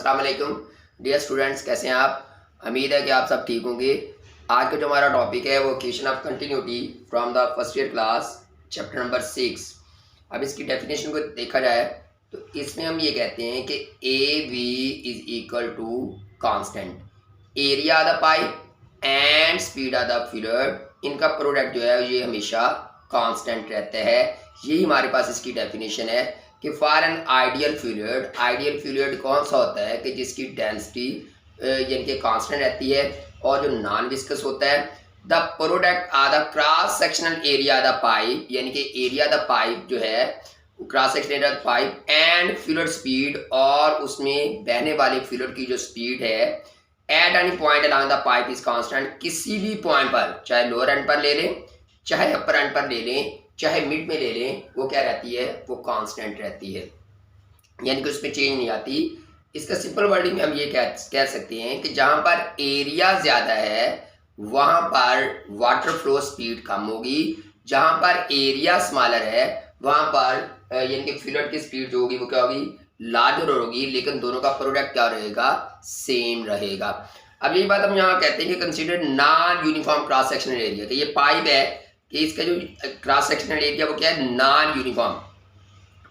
अस्सलाम वालेकुम dear students, कैसे हैं आप। उम्मीद है कि आप सब ठीक होंगे। आज का जो हमारा टॉपिक है वो equation of continuity from the first year class chapter number 6। अब इसकी डेफिनेशन को देखा जाए तो इसमें हम ये कहते हैं कि A V is equal to constant area of the pipe and speed of the fluid, इनका प्रोडक्ट जो है ये हमेशा कांस्टेंट रहता है। यही हमारे पास इसकी डेफिनेशन है कि फॉर एन आइडियल फ्लूइड कौन सा होता है कि जिसकी डेंसिटी यानी कि कांस्टेंट रहती है और जो नॉन विस्कस होता है। The product are the cross sectional area the pipe, यानी कि एरिया द पाइप जो है cross sectional area the pipe and fluid speed, और उसमें बहने वाले फ्लूइड की जो स्पीड है at any point along the pipe is constant. किसी भी पॉइंट पर, चाहे लोअर एंड पर ले लें, चाहे अपर एंड पर ले लें, चाहे मिड में ले लें, वो क्या रहती है, वो कांस्टेंट रहती है, यानी कि उसमें चेंज नहीं आती। इसका सिंपल वर्डिंग में हम ये कह सकते हैं कि जहां पर एरिया ज़्यादा है वहां पर वाटर फ्लो स्पीड कम होगी, जहां पर एरिया स्मॉलर है वहां पर यानी कि फ्लूइड की स्पीड जो होगी वो क्या होगी, लार्जर होगी, लेकिन दोनों का प्रोडक्ट क्या रहेगा, सेम रहेगा। अब यही बात हम यहाँ कहते हैं कि consider non uniform cross sectional area, कि ये पाइप है कि इसका जो क्रॉस सेक्शनल एरिया वो क्या है, नॉन यूनिफॉर्म।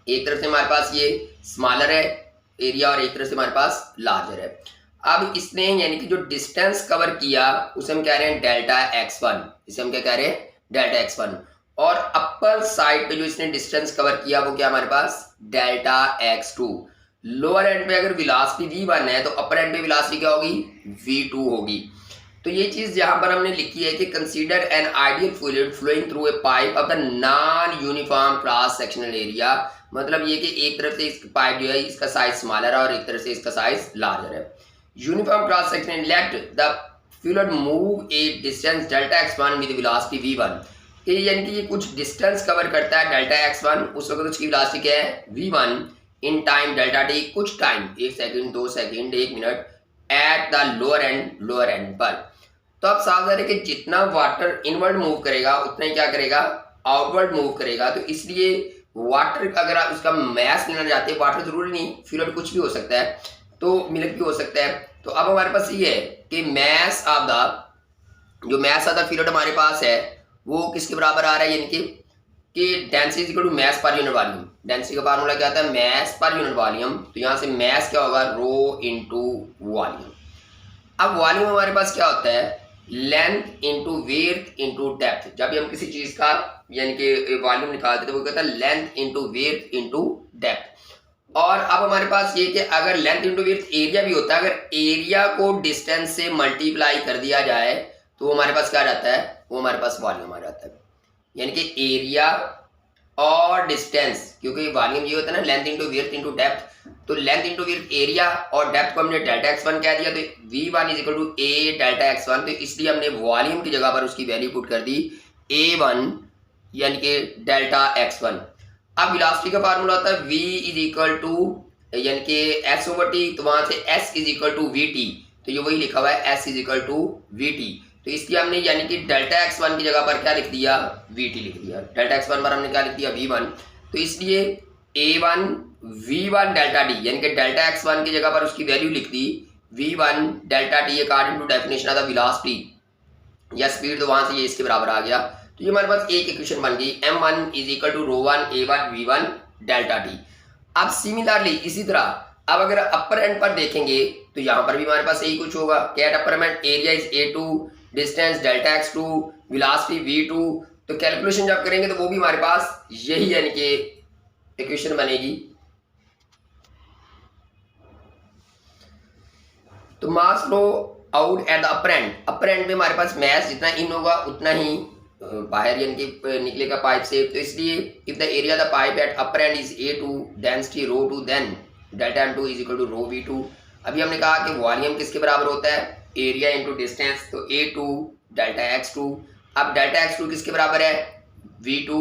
एक तरफ से हमारे पास ये स्मॉलर है एरिया और एक तरफ से हमारे पास लार्जर है। अब इसने यानी कि जो डिस्टेंस कवर किया उसे हम कह रहे हैं डेल्टा x1, इसे हम क्या कह रहे हैं, डेल्टा x1। और अपर साइड पे जो इसने डिस्टेंस कवर किया वो क्या हमारे पास, डेल्टा x2। लोअर एंड पे अगर वेलोसिटी v1 है तो अपर एंड पे वेलोसिटी क्या होगी, v2 होगी। तो ये चीज यहाँ पर हमने लिखी है कि consider an ideal fluid flowing through a pipe of the non uniform cross sectional area. मतलब ये कि एक तरफ से इस पाइप जो है इसका साइज स्मॉलर है और एक तरफ से इसका साइज लार्जर है। Uniform cross sectional let the fluid move A distance delta x1 with velocity v1। यानी कि ये कुछ डिस्टेंस कवर करता है डेल्टा x1, उस वक्त उसकी वेलोसिटी क्या है, v1 in time delta t, कुछ time 1 second 2 second 1 minute at the lower and पर। तो अब साफ है कि जितना वाटर इनवर्ड मूव करेगा उतना ही क्या करेगा, आउटवर्ड मूव करेगा। तो इसलिए वाटर अगर आप उसका मैस लेना चाहते हैं, वाटर जरूरी नहीं, फ्लूइड कुछ भी हो सकता है, तो मिल्क भी हो सकता है। तो अब हमारे पास ये है कि मैस ऑफ द, जो मैस ऑफ द फ्लूइड हमारे पास है वो किसके बराबर आ रहा है, यानी कि density equal to mass per unit volume. Density का फार्मूला क्या आता है, मैस पर यूनिट वॉल्यूम। तो यहाँ से मैस क्या होगा, रो इनटू वॉल्यूम। अब वॉल्यूम हमारे पास क्या होता है, length into width into depth. जब भी हम किसी चीज का यानी कि वॉल्यूम निकालते हैं तो वो कहता है length into width into depth. और अब हमारे पास ये कि अगर लेंथ इंटू विड्थ एरिया भी होता है, अगर एरिया को डिस्टेंस से मल्टीप्लाई कर दिया जाए तो वो हमारे पास क्या रहता है, वो हमारे पास वॉल्यूम आ जाता है। यानी कि एरिया और डिस्टेंस, क्योंकि वॉल्यूम ये होता है ना length into width into depth, तो लेंथ इंटू विड्थ एरिया और डेप्थ को हमने डेल्टा x1 कह दिया, तो v1 is equal to a delta x1। तो इसलिए हमने वॉल्यूम की जगह पर उसकी वैल्यू पुट कर दी a1 यानी कि डेल्टा x1। अब वेलोसिटी का फार्मूला होता है v इज इक्वल टू यानी कि s ओवर t, तो वहां से s is equal to vt, तो ये वही लिखा हुआ है s is equal to vt। तो इसलिए हमने यानी कि डेल्टा x1 की जगह पर क्या लिख दिया, vt लिख दिया। डेल्टा x1 पर हमने क्या लिख दिया, v1। तो इसलिए a1 v1 डेल्टा टी, यानी कि डेल्टा x1 की जगह पर उसकी वैल्यू लिख दी v1 delta T according to definition of the velocity या स्पीड, तो वहां से ये इसके बराबर आ गया। तो ये हमारे पास एक इक्वेशन बन गई, m1 is equal to ρ1 a1 v1 delta T. अब सिमिलरली इसी तरह अब अगर अपर एंड पर देखेंगे तो यहाँ पर भी हमारे पास यही कुछ होगा कि eight upper and area is a2, distance delta x2, velocity v2। तो कैलकुलेशन जब करेंगे तो वो भी हमारे पास यही यानी कि इक्वेशन बनेगी। तो mass flow out at the upper and में हमारे पास मैस जितना इन होगा उतना ही बाहर यानी कि निकलेगा पाइप से। तो इसलिए if the area the pipe at upper end is a2, density ρ2, then delta m2 is equal to ρv2। अभी हमने कहा कि वॉल्यूम किसके बराबर होता है, एरिया इंटू डिस्टेंस, तो a2 डेल्टा x2। अब डेल्टा x2 किसके बराबर है, v2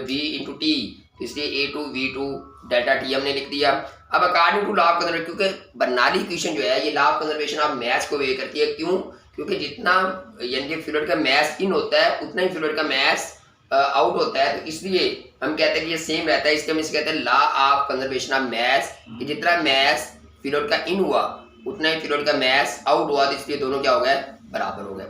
v इंटू टी, इसलिए a2 v2 डेल्टा टी हमने लिख दिया। अब according to law of conservation, क्योंकि बर्नौली इक्वेशन जो है ये law of conservation of mass को वे करती है। क्यों, क्योंकि जितना यानी कि फ्लूइड का मैस इन होता है उतना ही फ्लूइड का मैस आउट होता है। तो इसलिए हम कहते हैं कि ये सेम रहता है, इसके हम इसे कहते हैं law of conservation of mess, कि जितना मैस फ्लूइड का इन हुआ उतना ही फ्लूइड का मैस आउट हुआ, तो इसलिए दोनों क्या हो गए, बराबर हो गए।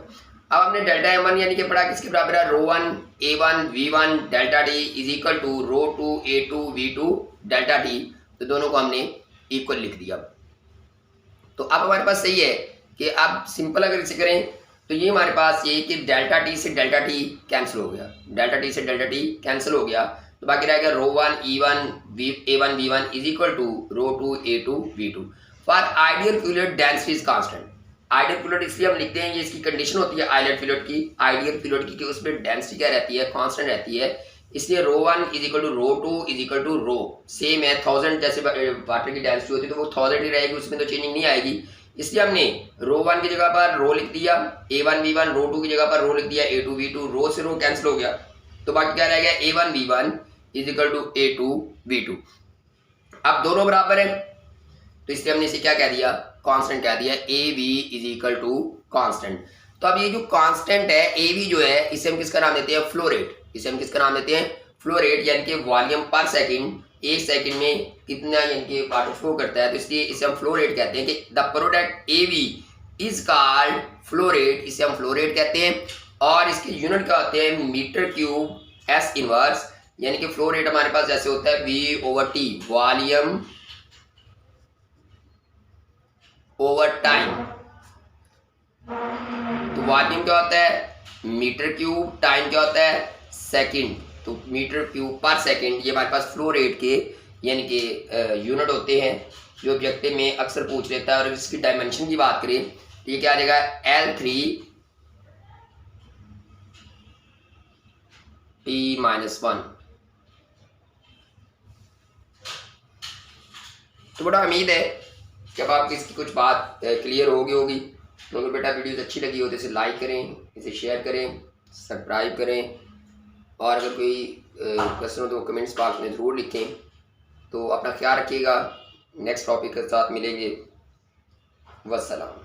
अब हमने डेल्टा M1 यानी कि पढ़ा किसके बराबर है, ρ1 A1 V1 delta T is equal to ρ2 A2 V2 delta T, तो दोनों को हमने इक्वल लिख दिया। तो अब हमारे पास सही है कि अब सिंपल अगर इसे करें तो ये हमारे पास ये कि डेल्टा टी से डेल्टा टी कैंसिल हो गया, डेल्टा टी से डेल्टा टी कैंसिल हो गया, तो बाकी रह गया ρ1 A1 V1 is equal to ρ2 A2 V2 for ideal fluid density is constant. Ideal fluid इसलिए हम लिखते हैं, ये इसकी कंडीशन होती है आइडियल फ्लूइड की, आइडियल फ्लूइड की कि उसमें डेंसिटी क्या रहती है, कांस्टेंट रहती है, इसलिए ρ1 is equal to ρ2 is equal to rho same है 1000, जैसे वाटर की डेंसिटी होती है तो वो 1000 ही रहेगी, उसमें तो चेंजिंग नहीं आएगी, इसलिए हमने ρ1 की जगह पर रो लिख दिया, A1 V1 ρ2 की जगह पर रो लिख दिया, A2 V2, रो से रो कैंसिल हो गया, तो बाकी क्या रह गया A1 V1 is equal to A2 V2। अब दोनों बराबर है तो इसलिए हमने इसे क्या कह दिया, कांस्टेंट कह दिया, AB is equal to constant. तो अब ये जो कांस्टेंट है AB जो है, इसे हम किसका नाम देते हैं, फ्लो रेट, इसे हम किसका नाम देते हैं, फ्लो रेट, यानी कि वॉल्यूम पर सेकंड, एक सेकंड में कितना यानी कि वाटर फ्लो करता है, तो इसलिए इसे हम फ्लो रेट कहते हैं कि the product AB is called flow rate, इसे हम फ्लो रेट कहते हैं, और इसके यूनिट क्या होते हैं, मीटर क्यूब S इनवर्स, यानी कि फ्लो रेट हमारे पास जैसे होता है V/T वॉल्यूम ओवर टाइम, तो वॉल्यूम क्या होता है मीटर क्यूब, टाइम क्या होता है सेकंड, तो मीटर क्यूब पर सेकंड, ये हमारे पास फ्लो रेट के यानी कि यूनिट होते हैं जो ऑब्जेक्टिव में अक्सर पूछ लेता है। और इसकी डायमेंशन की बात करें तो ये क्या आ जाएगा L3 T-1। तो बड़ा उम्मीद है कि अब आपकी इसकी कुछ बात क्लियर होगी। तो अगर बेटा वीडियोस अच्छी लगी हो तो इसे लाइक करें, इसे शेयर करें, सब्सक्राइब करें, और अगर कोई क्वेश्चन हो तो कमेंट्स बॉक्स में ज़रूर लिखें। तो अपना ख्याल रखिएगा, नेक्स्ट टॉपिक के साथ मिलेंगे, वस्सलाम।